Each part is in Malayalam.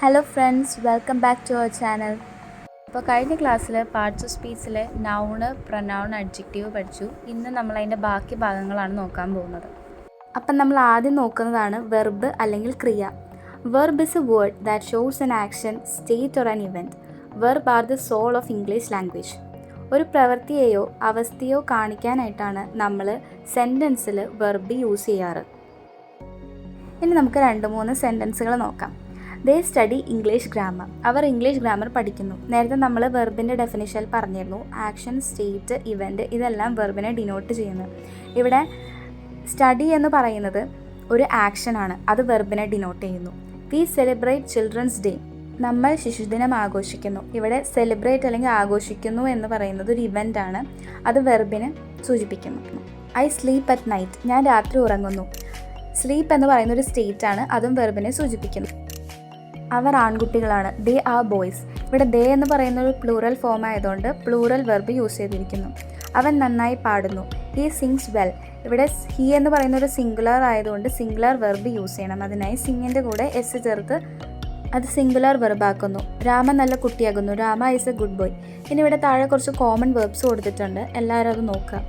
Hello friends, welcome back to our channel. അപ്പോൾ കഴിഞ്ഞ ക്ലാസ്സിൽ പാർട്സ് ഓഫ് സ്പീച്ചിലെ നൗണ്, പ്രൊനൗൺ, അഡ്ജക്റ്റീവ് പഠിച്ചു. ഇന്ന് നമ്മൾ അതിൻ്റെ ബാക്കി ഭാഗങ്ങളാണ് നോക്കാൻ പോകുന്നത്. അപ്പം നമ്മൾ ആദ്യം നോക്കുന്നതാണ് വെർബ് അല്ലെങ്കിൽ ക്രിയ. Verb is a word that shows an action, state or an event. Verb are the soul of English language. ഒരു പ്രവൃത്തിയെയോ അവസ്ഥയോ കാണിക്കാനായിട്ടാണ് നമ്മൾ സെൻറ്റൻസിൽ വെർബ് യൂസ് ചെയ്യാറ്. ഇനി നമുക്ക് 2-3 സെൻറ്റൻസുകൾ നോക്കാം. They study English grammar. അവർ ഇംഗ്ലീഷ് ഗ്രാമർ പഠിക്കുന്നു. നേരത്തെ നമ്മൾ വെർബിൻ്റെ ഡെഫിനിഷൻ പറഞ്ഞിരുന്നു. ആക്ഷൻ, സ്റ്റേറ്റ്, ഇവൻറ്റ് ഇതെല്ലാം വെർബിനെ ഡിനോട്ട് ചെയ്യുന്നു. ഇവിടെ സ്റ്റഡി എന്ന് പറയുന്നത് ഒരു ആക്ഷനാണ്, അത് വെർബിനെ ഡിനോട്ട് ചെയ്യുന്നു. We celebrate children's day. നമ്മൾ ശിശുദിനം ആഘോഷിക്കുന്നു. ഇവിടെ സെലിബ്രേറ്റ് അല്ലെങ്കിൽ ആഘോഷിക്കുന്നു എന്ന് പറയുന്നത് ഒരു ഇവൻ്റ് ആണ്, അത് വെർബിനെ സൂചിപ്പിക്കുന്നു. I sleep at night. ഞാൻ രാത്രി ഉറങ്ങുന്നു. സ്ലീപ്പ് എന്ന് പറയുന്ന ഒരു സ്റ്റേറ്റ് ആണ്, അതും വെർബിനെ സൂചിപ്പിക്കുന്നു. അവർ ആൺകുട്ടികളാണ്. They are boys. ഇവിടെ ദേ എന്ന് പറയുന്ന ഒരു പ്ലൂറൽ ഫോം ആയതുകൊണ്ട് പ്ലൂറൽ വെർബ് യൂസ് ചെയ്തിരിക്കുന്നു. അവൻ നന്നായി പാടുന്നു. He sings well. ഇവിടെ ഹി എന്ന് പറയുന്ന ഒരു സിംഗുലർ ആയതുകൊണ്ട് സിംഗുലർ വെർബ് യൂസ് ചെയ്യണം. അതിനായി സിങ്ങിൻ്റെ കൂടെ എസ് ചേർത്ത് അത് സിംഗുലർ വെർബ് ആക്കുന്നു. രാമ നല്ല കുട്ടിയാകുന്നു. Rama is a good boy. ഇനി ഇവിടെ താഴെ കുറച്ച് കോമൺ വെർബ്സ് കൊടുത്തിട്ടുണ്ട്, എല്ലാവരും അത് നോക്കുക.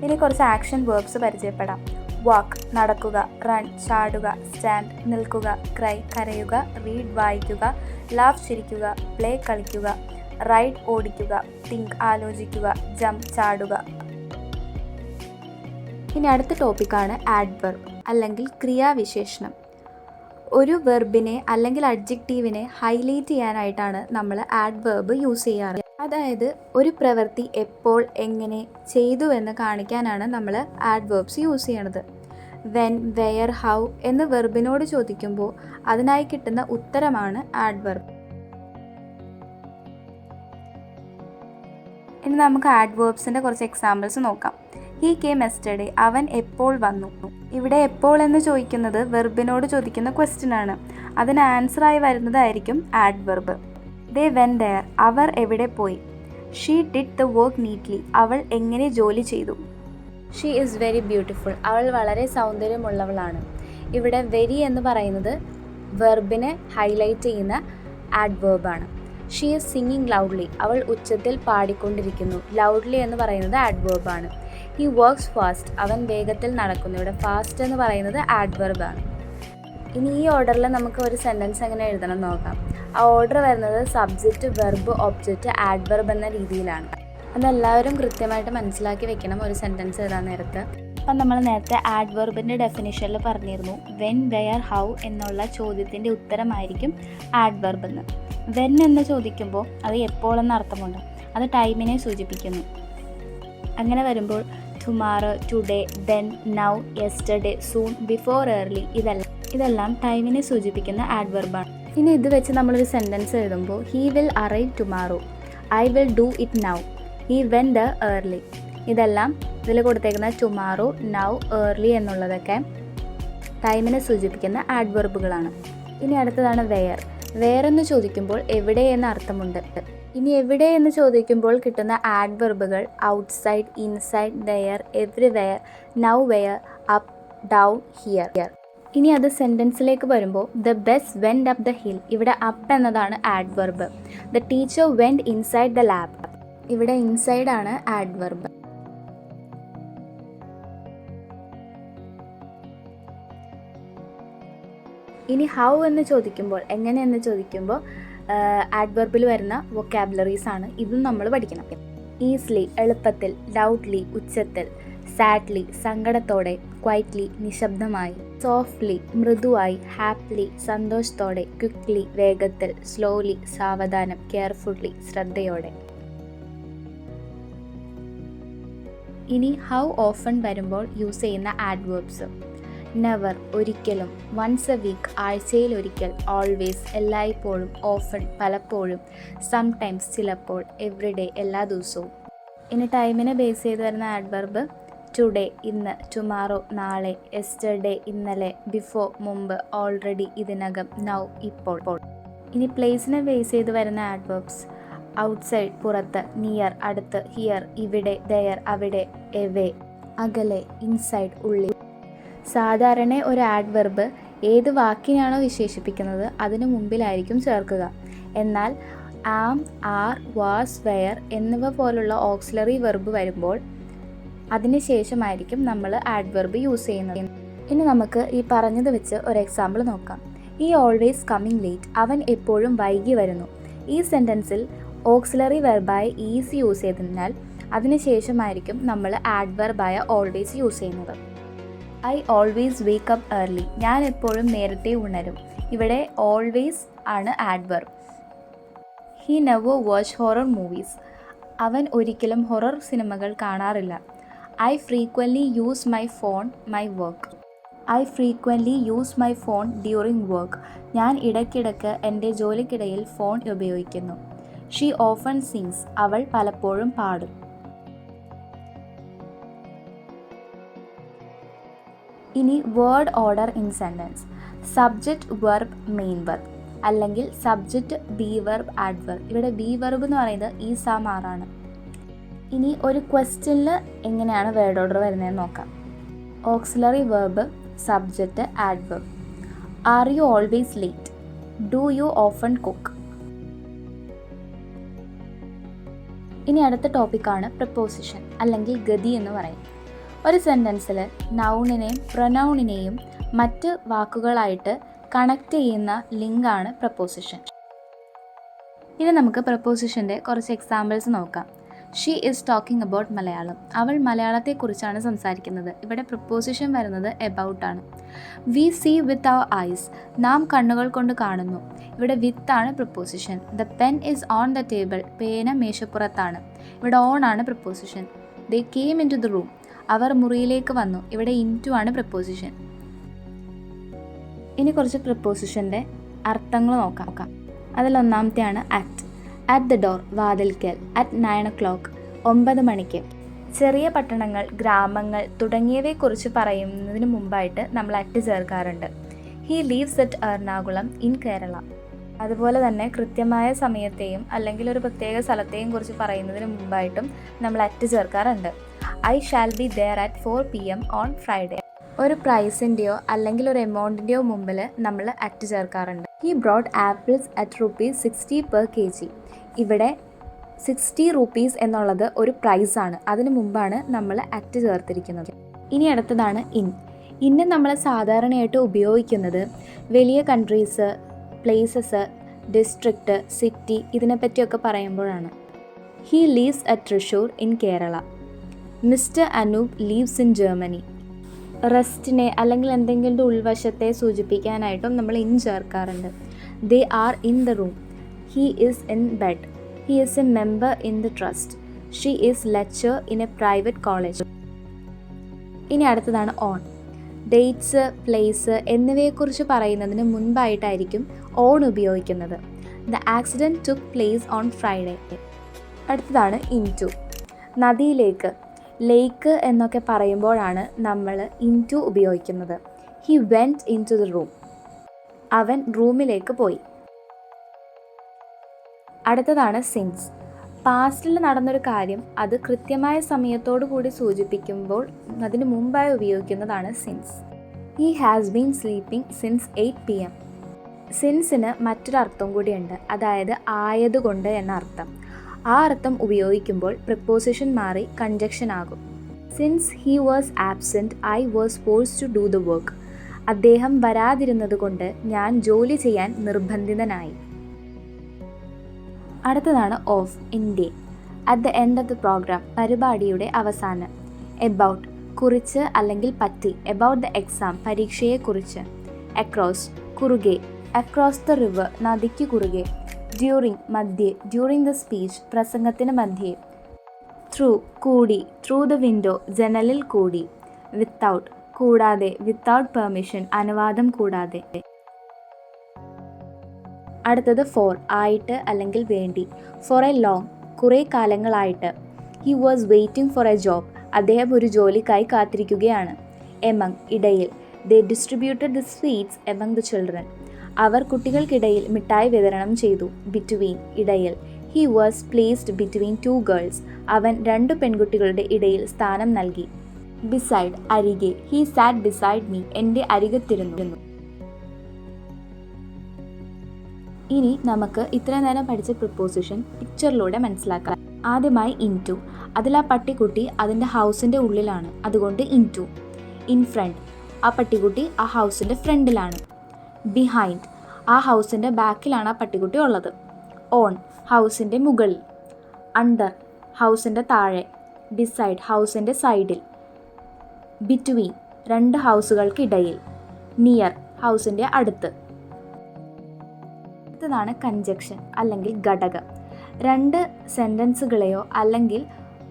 ഇനി കുറച്ച് ആക്ഷൻ വേർബ്സ് പരിചയപ്പെടാം. വാക്ക് നടക്കുക, റൺ ചാടുക, സ്റ്റാൻഡ് നിൽക്കുക, ക്രൈ കരയുക, റീഡ് വായിക്കുക, ലാഫ് ചിരിക്കുക, പ്ലേ കളിക്കുക, റൈഡ് ഓടിക്കുക, തിങ്ക് ആലോചിക്കുക, ജംപ് ചാടുക. ഇനി അടുത്ത ടോപ്പിക്കാണ് ആഡ്വർബ് അല്ലെങ്കിൽ ക്രിയാവിശേഷണം. ഒരു വെർബിനെ അല്ലെങ്കിൽ അഡ്ജക്റ്റീവിനെ ഹൈലൈറ്റ് ചെയ്യാനായിട്ടാണ് നമ്മൾ ആഡ്വർബ് യൂസ് ചെയ്യാറ്. അതായത് ഒരു പ്രവൃത്തി എപ്പോൾ എങ്ങനെ ചെയ്തു എന്ന് കാണിക്കാനാണ് നമ്മൾ ആഡ്വേർബ്സ് യൂസ് ചെയ്യണത്. വെൻ, വെയർ, ഹൗ എന്ന് വെർബിനോട് ചോദിക്കുമ്പോൾ അതിനായി കിട്ടുന്ന ഉത്തരമാണ് ആഡ്വർബ്. ഇനി നമുക്ക് ആഡ്വേർബ്സിൻ്റെ കുറച്ച് എക്സാമ്പിൾസ് നോക്കാം. He came yesterday. അവൻ എപ്പോൾ വന്നു. ഇവിടെ എപ്പോൾ എന്ന് ചോദിക്കുന്നത് വെർബിനോട് ചോദിക്കുന്ന ക്വസ്റ്റ്യൻ ആണ്, അതിന് ആൻസറായി വരുന്നതായിരിക്കും ആഡ്വർബ്. They went there. അവർ എവിടെ പോയി. She did the work neatly. അവൾ എങ്ങനെ ജോലി ചെയ്തു. She is very beautiful. അവൾ വളരെ സൗന്ദര്യമുള്ളവളാണ്. ഇവിടെ വെരി എന്ന് പറയുന്നത് വെർബിനെ ഹൈലൈറ്റ് ചെയ്യുന്ന ആഡ്വേർബാണ്. She is singing loudly. അവൾ ഉച്ചത്തിൽ പാടിക്കൊണ്ടിരിക്കുന്നു. ലൗഡ്ലി എന്ന് പറയുന്നത് ആഡ്വേർബാണ്. He works fast. അവൻ വേഗത്തിൽ നടക്കുന്നു. ഇവിടെ ഫാസ്റ്റ് എന്ന് പറയുന്നത് ആഡ്വേർബാണ്. ഇനി ഈ ഓർഡറിൽ നമുക്ക് ഒരു സെൻറ്റൻസ് എങ്ങനെ എഴുതണം നോക്കാം. ആ ഓർഡർ വരുന്നത് സബ്ജക്റ്റ്, വെർബ്, ഒബ്ജക്റ്റ്, ആഡ്വർബ് എന്ന രീതിയിലാണ്. അതെല്ലാവരും കൃത്യമായിട്ട് മനസ്സിലാക്കി വെക്കണം ഒരു സെൻറ്റൻസ് എഴുതാൻ നേരത്ത്. അപ്പം നമ്മൾ നേരത്തെ ആഡ്വർബിൻ്റെ ഡെഫിനിഷനിൽ പറഞ്ഞിരുന്നു, വെൻ, വെയർ, ഹൗ എന്നുള്ള ചോദ്യത്തിൻ്റെ ഉത്തരമായിരിക്കും ആഡ്വർബ് എന്ന്. വെൻ എന്ന് ചോദിക്കുമ്പോൾ അത് എപ്പോൾ എന്ന അർത്ഥമുണ്ട്, അത് ടൈമിനെ സൂചിപ്പിക്കുന്നു. അങ്ങനെ വരുമ്പോൾ tomorrow, today, then, now, yesterday, soon, before, early ഇതെല്ലാം ടൈമിനെ സൂചിപ്പിക്കുന്ന ആഡ്വർബാണ്. ഇനി ഇത് വെച്ച് നമ്മളൊരു സെൻറ്റൻസ് എഴുതുമ്പോൾ he will arrive tomorrow, I will do it now, he went early. ഇതെല്ലാം ഇതിൽ കൊടുത്തേക്കുന്ന ടുമാറോ, നൗ, ഏർലി എന്നുള്ളതൊക്കെ ടൈമിനെ സൂചിപ്പിക്കുന്ന ആഡ്വർബുകളാണ്. ഇനി അടുത്തതാണ് വെയർ. വെയർ എന്ന് ചോദിക്കുമ്പോൾ എവിടെ എന്ന അർത്ഥമുണ്ട്. ഇനി എവിടെ എന്ന് ചോദിക്കുമ്പോൾ കിട്ടുന്ന ആഡ്വർബുകൾ outside, inside, there, everywhere, nowhere, up, down, here. ഇനി അത് സെൻറ്റൻസിലേക്ക് വരുമ്പോൾ the bus went up the hill. ഇവിടെ അപ്പ് എന്നതാണ് adverb. The teacher went inside the lab. ഇവിടെ ഇൻസൈഡ് ആണ് ആഡ്വർബ്. ഇനി ഹൗ എന്ന് ചോദിക്കുമ്പോൾ, എങ്ങനെയെന്ന് ചോദിക്കുമ്പോൾ ആഡ്വർബിൽ വരുന്ന വൊക്കാബുലറീസ് ആണ്. ഇതും നമ്മൾ പഠിക്കണം. ഈസിലി എളുപ്പത്തിൽ, ലൗഡ്ലി ഉച്ചത്തിൽ, സാഡ്ലി സങ്കടത്തോടെ, ക്വൈറ്റ്ലി നിശബ്ദമായി, സോഫ്റ്റ്ലി മൃദുവായി, ഹാപ്പിലി സന്തോഷത്തോടെ, ക്വിക്ക്ലി വേഗത്തിൽ, സ്ലോലി സാവധാനം, കെയർഫുള്ളി ശ്രദ്ധയോടെ. ഇനി ഹൗ ഓഫൺ വരുമ്പോൾ യൂസ് ചെയ്യുന്ന ആഡ്വേർബ്സ്. നെവർ ഒരിക്കലും, വൺസ് എ വീക്ക് ആഴ്ചയിൽ ഒരിക്കൽ, ഓൾവേസ് എല്ലായ്പ്പോഴും, ഓഫൺ പലപ്പോഴും, സംടൈംസ് ചിലപ്പോൾ, എവ്രിഡേ എല്ലാ ദിവസവും. ഇനി ടൈമിനെ ബേസ് ചെയ്ത് വരുന്ന ആഡ്വർബ് ടുഡേ ഇന്ന്, ടുമാറോ നാളെ, യെസ്റ്റർഡേ ഇന്നലെ, ബിഫോർ മുമ്പ്, ഓൾറെഡി ഇതിനകം, നൗ ഇപ്പോൾ. ഇനി പ്ലേസിനെ ബേസ് ചെയ്ത് വരുന്ന ആഡ്വർബ്സ് ഔട്ട്സൈഡ് പുറത്ത്, നിയർ അടുത്ത്, ഹിയർ ഇവിടെ, ദെയർ അവിടെ, എവേ അകലെ, ഇൻസൈഡ്, ഉള്ളിൽ. സാധാരണ ഒരു ആഡ്വർബ് ഏത് വാക്കിനെയാണോ വിശേഷിപ്പിക്കുന്നത് അതിനു മുമ്പിലായിരിക്കും ചേർക്കുക. എന്നാൽ ആം, ആർ, വാസ്, വെയർ എന്നിവ പോലുള്ള ഓക്സിലറി വെർബ് വരുമ്പോൾ അതിന് ശേഷമായിരിക്കും നമ്മൾ ആഡ്വർബ് യൂസ് ചെയ്യുന്നത്. ഇനി നമുക്ക് ഈ പറഞ്ഞത് വെച്ച് ഒരു എക്സാമ്പിൾ നോക്കാം. ഈ ഓൾവേസ് കമ്മിങ് ലേറ്റ്, അവൻ എപ്പോഴും വൈകി വരുന്നു. ഈ സെൻറ്റൻസിൽ ഓക്സിലറി വെർബായ ഈസ് യൂസ് ചെയ്തതിനാൽ അതിന് ശേഷമായിരിക്കും നമ്മൾ ആഡ്വർബായ ഓൾവേസ് യൂസ് ചെയ്യുന്നത്. I always wake up early, ഞാൻ എപ്പോഴും നേരത്തെ ഉണരും. ഇവിടെ ഓൾവേസ് ആണ് adverb. He never watch horror movies, അവൻ ഒരിക്കലും ഹൊറർ സിനിമകൾ കാണാറില്ല. I frequently use my phone my work, I frequently use my phone during work, ഞാൻ ഇടയ്ക്കിടയ്ക്ക് എൻ്റെ ജോലിക്കിടയിൽ ഫോൺ ഉപയോഗിക്കുന്നു. ഷീ ഓഫൺ സിങ്സ്, അവൾ പലപ്പോഴും പാടും. ഇനി word order in sentence. Subject, verb, main verb, അല്ലെങ്കിൽ സബ്ജക്റ്റ്, ബി വെർബ്, ആഡ്വർബ്. ഇവിടെ ബി വെർബ് എന്ന് പറയുന്നത് ഈസ്, ആം, ആർ ആണ്. ഇനി ഒരു ക്വസ്റ്റ്യനിൽ എങ്ങനെയാണ് വേർഡ് ഓർഡർ വരുന്നതെന്ന് നോക്കാം. Auxiliary verb, subject, adverb. Are you always late, do you often cook. ഇനി അടുത്ത ടോപ്പിക്കാണ് പ്രപ്പോസിഷൻ അല്ലെങ്കിൽ ഗതി എന്ന് പറയും. ഒരു സെൻറ്റൻസിൽ നൗണിനെയും പ്രൊനൗണിനെയും മറ്റ് വാക്കുകളായിട്ട് കണക്ട് ചെയ്യുന്ന ലിങ്കാണ് പ്രപ്പോസിഷൻ. ഇനി നമുക്ക് പ്രപ്പോസിഷൻ്റെ കുറച്ച് എക്സാമ്പിൾസ് നോക്കാം. She is talking about Malayalam, അവൾ മലയാളത്തെക്കുറിച്ചാണ് സംസാരിക്കുന്നത്. ഇവിടെ പ്രപ്പോസിഷൻ വരുന്നത് എബൌട്ട് ആണ്. We see with our eyes, നാം കണ്ണുകൾ കൊണ്ട് കാണുന്നു. ഇവിടെ വിത്ത് ആണ് preposition. The pen is on the table, പേന മേശപ്പുറത്താണ്. ഇവിടെ ഓൺ ആണ് preposition. They came into the room, അവർ മുറിയിലേക്ക് വന്നു. ഇവിടെ ഇൻ ടു ആണ് പ്രപ്പോസിഷൻ. ഇനി കുറച്ച് പ്രപ്പോസിഷൻ്റെ അർത്ഥങ്ങൾ നോക്കാം. അതിലൊന്നാമത്തെയാണ് അറ്റ്. അറ്റ് ദ ഡോർ, വാതിൽക്കൽ. അറ്റ് 9 o'clock, 9 മണിക്ക്. ചെറിയ പട്ടണങ്ങൾ, ഗ്രാമങ്ങൾ തുടങ്ങിയവയെക്കുറിച്ച് പറയുന്നതിന് മുമ്പായിട്ട് നമ്മൾ അറ്റ് ചേർക്കാറുണ്ട്. He lives at Ernakulam in Kerala. അതുപോലെ തന്നെ കൃത്യമായ സമയത്തെയും അല്ലെങ്കിൽ ഒരു പ്രത്യേക സ്ഥലത്തെയും കുറിച്ച് പറയുന്നതിന് മുമ്പായിട്ടും നമ്മൾ അറ്റ് ചേർക്കാറുണ്ട്. I shall be there at 4 PM on Friday. ഒരു പ്രൈസിൻ്റെയോ അല്ലെങ്കിൽ ഒരു എമൗണ്ടിൻ്റെയോ മുമ്പിൽ നമ്മൾ അറ്റ് ചേർക്കാറുണ്ട്. He brought apples at ₹60 per kg. ഇവിടെ 60 rupees എന്നുള്ളത് ഒരു പ്രൈസാണ്. അതിന് മുമ്പാണ് നമ്മൾ അറ്റ് ചേർത്തിരിക്കുന്നത്. ഇനി അടുത്തതാണ് ഇൻ. ഇന്ന് നമ്മൾ സാധാരണയായിട്ട് ഉപയോഗിക്കുന്നത് വലിയ കൺട്രീസ്, പ്ലേസസ്, ഡിസ്ട്രിക്റ്റ്, സിറ്റി ഇതിനെപ്പറ്റിയൊക്കെ പറയുമ്പോഴാണ്. He lives at Thrissur in Kerala. Mister Anoop lives in Germany. റെസ്റ്റിനെ അല്ലെങ്കിൽ എന്തെങ്കിലും ഉൾവശത്തെ സൂചിപ്പിക്കാനായിട്ടും നമ്മൾ ഇൻ ചേർക്കാറുണ്ട്. They are in the room. He is in bed. He is a member in the trust. She is lecture in a private college. ഇനി അടുത്തതാണ് ഓൺ. ഡേറ്റ്സ്, പ്ലേസ് എന്നിവയെക്കുറിച്ച് പറയുന്നതിന് മുൻപായിട്ടായിരിക്കും ഓൺ ഉപയോഗിക്കുന്നത്. The accident took place on Friday. അടുത്തതാണ് ഇൻ ടു. നദിയിലേക്ക്, ലേക്ക് എന്നൊക്കെ പറയുമ്പോഴാണ് നമ്മൾ ഇൻ ടു ഉപയോഗിക്കുന്നത്. He went into the room. അവൻ റൂമിലേക്ക് പോയി. അടുത്തതാണ് സിൻസ്. പാസ്റ്റിൽ നടന്നൊരു കാര്യം അത് കൃത്യമായ സമയത്തോടു കൂടി സൂചിപ്പിക്കുമ്പോൾ അതിന് മുമ്പായി ഉപയോഗിക്കുന്നതാണ് since. He has been sleeping since 8 PM. സിൻസിന് മറ്റൊരർത്ഥം കൂടിയുണ്ട്, അതായത് ആയതുകൊണ്ട് എന്ന അർത്ഥം. ആ അർത്ഥം ഉപയോഗിക്കുമ്പോൾ പ്രിപ്പോസിഷൻ മാറി കൺജക്ഷൻ ആകും. Since he was absent I was forced to do the work. അദ്ദേഹം വരാതിരുന്നത് കൊണ്ട് ഞാൻ ജോലി ചെയ്യാൻ നിർബന്ധിതനായി. അടുത്തതാണ് of, in day. At the end of the program, പരിപാടിയുടെ അവസാനം. എബൌട്ട്, കുറിച്ച് അല്ലെങ്കിൽ പറ്റി. എബൌട്ട് ദ എക്സാം, പരീക്ഷയെക്കുറിച്ച്. അക്രോസ്, കുറുകെ. അക്രോസ് ദ റിവർ, നദിക്ക് കുറുകെ. ഡ്യൂറിങ്, മധ്യേ. ഡ്യൂറിങ് ദ സ്പീച്ച്, പ്രസംഗത്തിന് മധ്യേ. ത്രൂ, കൂടി. ത്രൂ ദ വിൻഡോ, ജനലിൽ കൂടി. വിത്തൗട്ട്, കൂടാതെ. വിത്തൗട്ട് പെർമിഷൻ, അനുവാദം കൂടാതെ. അടുത്തത് ഫോർ, ആയിട്ട് അല്ലെങ്കിൽ വേണ്ടി. ഫോർ എ ലോങ്, കുറേ കാലങ്ങളായിട്ട്. He was waiting for a job, അദ്ദേഹം ഒരു ജോലിക്കായി കാത്തിരിക്കുകയാണ്. എമംഗ്, ഇടയിൽ. They distributed the sweets among the children, അവർ കുട്ടികൾക്കിടയിൽ മിഠായി വിതരണം ചെയ്തു. ബിറ്റ്വീൻ, ഇടയിൽ. He was placed between 2 girls, അവൻ 2 പെൺകുട്ടികളുടെ ഇടയിൽ സ്ഥാനം നൽകി. ബിസൈഡ് അരികെ. ഹി സാറ്റ് ബിസൈഡ് മീ, എൻ്റെ അരികത്തിരുന്നു. ഇനി നമുക്ക് ഇത്രയും നേരം പഠിച്ച പ്രിപ്പോസിഷൻ പിക്ചറിലൂടെ മനസ്സിലാക്കാം. ആദ്യമായി ഇൻടു. അതിൽ ആ പട്ടിക്കുട്ടി അതിൻ്റെ ഹൗസിൻ്റെ ഉള്ളിലാണ്, അതുകൊണ്ട് ഇൻടു. ഇൻ ഫ്രണ്ട്, ആ പട്ടിക്കുട്ടി ആ ഹൗസിൻ്റെ ഫ്രണ്ടിലാണ്. ബിഹൈൻഡ്, ആ ഹൗസിൻ്റെ ബാക്കിലാണ് ആ പട്ടിക്കുട്ടി ഉള്ളത്. ഓൺ, ഹൗസിൻ്റെ മുകളിൽ. അണ്ടർ, ഹൗസിൻ്റെ താഴെ. ബിസൈഡ്, ഹൗസിൻ്റെ സൈഡിൽ. ബിറ്റ്വീൻ, രണ്ട് ഹൗസുകൾക്കിടയിൽ. നിയർ, ഹൗസിൻ്റെ അടുത്ത്. അടുത്തതാണ് കൺജക്ഷൻ അല്ലെങ്കിൽ ഘടകം. രണ്ട് സെൻറ്റൻസുകളെയോ അല്ലെങ്കിൽ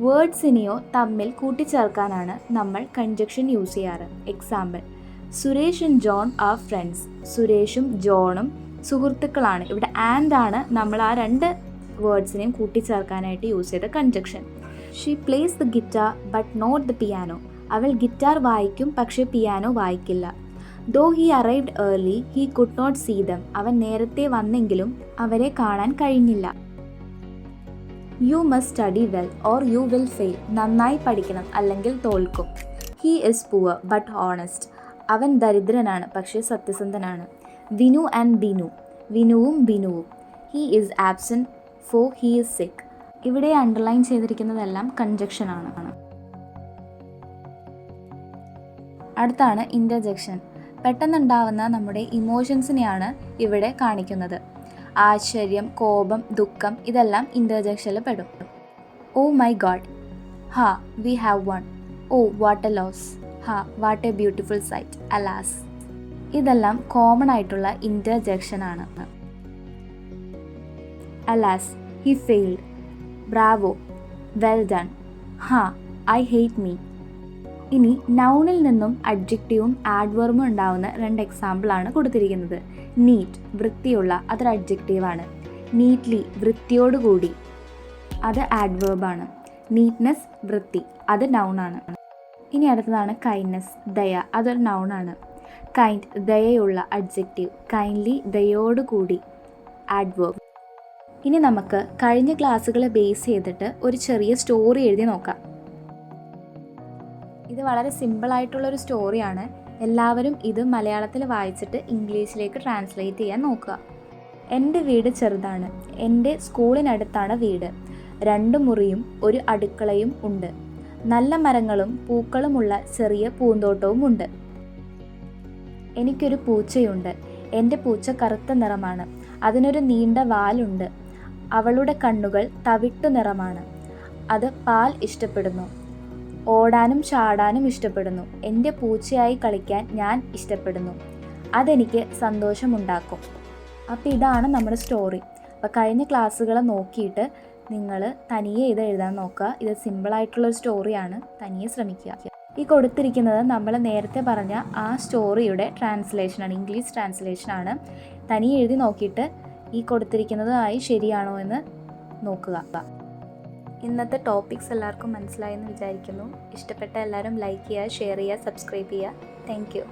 വേർഡ്സിനെയോ തമ്മിൽ കൂട്ടിച്ചേർക്കാനാണ് നമ്മൾ കൺജക്ഷൻ യൂസ് ചെയ്യാറ്. Example, Suresh and John are friends. സുരേഷും ജോണും സുഹൃത്തുക്കളാണ്. ഇവിടെ ആൻഡ് ആണ് നമ്മൾ ആ രണ്ട് വേർഡ്സിനെയും കൂട്ടിച്ചേർക്കാനായിട്ട് യൂസ് ചെയ്ത conjunction. She plays the guitar but not the piano. അവൾ ഗിറ്റാർ വായിക്കും പക്ഷേ പിയാനോ വായിക്കില്ല. Though he arrived early he could not see them. അവൻ നേരത്തെ വന്നെങ്കിലും അവരെ കാണാൻ കഴിഞ്ഞില്ല. You must study well or you will fail. നന്നായി പഠിക്കണം അല്ലെങ്കിൽ തോൽക്കും. He is poor but honest. അവൻ ദരിദ്രനാണ് പക്ഷേ സത്യസന്ധനാണ്. വിനു ആൻഡ് ബിനു. വിനുവും ബിനുവും. He is absent for he is sick. ഇവിടെ അണ്ടർലൈൻ ചെയ്തിരിക്കുന്നതെല്ലാം കൺജക്ഷൻ ആണ്. അടുത്താണ് ഇൻ്റർജെക്ഷൻ. പെട്ടെന്നുണ്ടാവുന്ന നമ്മുടെ ഇമോഷൻസിനെയാണ് ഇവിടെ കാണിക്കുന്നത്. ആശ്ചര്യം, കോപം, ദുഃഖം ഇതെല്ലാം ഇൻ്റർജെക്ഷനിൽ പെടും. Oh my God. Ha, we have won. Oh what a loss. Ha, what a beautiful sight. Alas. ഇതെല്ലാം കോമൺ ആയിട്ടുള്ള ഇൻ്റർജെക്ഷൻ ആണ്. Alas, he failed. Bravo, well done. Ha, I hate me. ഇനി നൗണിൽ നിന്നും അഡ്ജക്റ്റീവും ആഡ്വർബും ഉണ്ടാവുന്ന രണ്ട് എക്സാമ്പിളാണ് കൊടുത്തിരിക്കുന്നത്. നീറ്റ്, വൃത്തിയുള്ള, അതൊരു അഡ്ജക്റ്റീവാണ്. നീറ്റ്ലി, വൃത്തിയോടുകൂടി, അത് ആഡ്വേർബാണ്. നീറ്റ്നെസ്, വൃത്തി, അത് നൗണാണ്. ഇനി അടുത്തതാണ് കൈൻഡ്നെസ്, ദയ, അതൊരു നൗണാണ്. കൈൻഡ്, ദയയുള്ള, അഡ്ജക്റ്റീവ്. കൈൻഡ്ലി, ദയോടുകൂടി, ആഡ്വേർബ്. ഇനി നമുക്ക് കഴിഞ്ഞ ക്ലാസ്സുകളെ ബേസ് ചെയ്തിട്ട് ഒരു ചെറിയ സ്റ്റോറി എഴുതി നോക്കാം. ഇത് വളരെ സിമ്പിളായിട്ടുള്ളൊരു സ്റ്റോറിയാണ്. എല്ലാവരും ഇത് മലയാളത്തിൽ വായിച്ചിട്ട് ഇംഗ്ലീഷിലേക്ക് ട്രാൻസ്ലേറ്റ് ചെയ്യാൻ നോക്കുക. എൻ്റെ വീട് ചെറുതാണ്. എൻ്റെ സ്കൂളിനടുത്താണ് വീട്. 2 മുറിയും ഒരു അടുക്കളയും ഉണ്ട്. നല്ല മരങ്ങളും പൂക്കളുമുള്ള ചെറിയ പൂന്തോട്ടവും ഉണ്ട്. എനിക്കൊരു പൂച്ചയുണ്ട്. എൻ്റെ പൂച്ച കറുത്ത നിറമാണ്. അതിനൊരു നീണ്ട വാലുണ്ട്. അവളുടെ കണ്ണുകൾ തവിട്ടു നിറമാണ്. അത് പാൽ ഇഷ്ടപ്പെടുന്നു. ഓടാനും ചാടാനും ഇഷ്ടപ്പെടുന്നു. എൻ്റെ പൂച്ചയായി കളിക്കാൻ ഞാൻ ഇഷ്ടപ്പെടുന്നു. അതെനിക്ക് സന്തോഷമുണ്ടാക്കും. അപ്പോൾ ഇതാണ് നമ്മുടെ സ്റ്റോറി. അപ്പോൾ കഴിഞ്ഞ ക്ലാസ്സുകൾ നോക്കിയിട്ട് നിങ്ങൾ തനിയെ ഇത് എഴുതാൻ നോക്കുക. ഇത് സിമ്പിളായിട്ടുള്ളൊരു സ്റ്റോറിയാണ്. തനിയെ ശ്രമിക്കുക. ഈ കൊടുത്തിരിക്കുന്നത് നമ്മൾ നേരത്തെ പറഞ്ഞ ആ സ്റ്റോറിയുടെ ട്രാൻസ്ലേഷനാണ്, ഇംഗ്ലീഷ് ട്രാൻസ്ലേഷനാണ്. തനിയെ എഴുതി നോക്കിയിട്ട് ഈ കൊടുത്തിരിക്കുന്നതായി ശരിയാണോ എന്ന് നോക്കുക. ഇന്നത്തെ ടോപ്പിക്സ് എല്ലാവർക്കും മനസ്സിലായെന്ന് വിചാരിക്കുന്നു. ഇഷ്ടപ്പെട്ട എല്ലാവരും ലൈക്ക് ചെയ്യുക, ഷെയർ ചെയ്യുക, സബ്സ്ക്രൈബ് ചെയ്യുക. Thank you.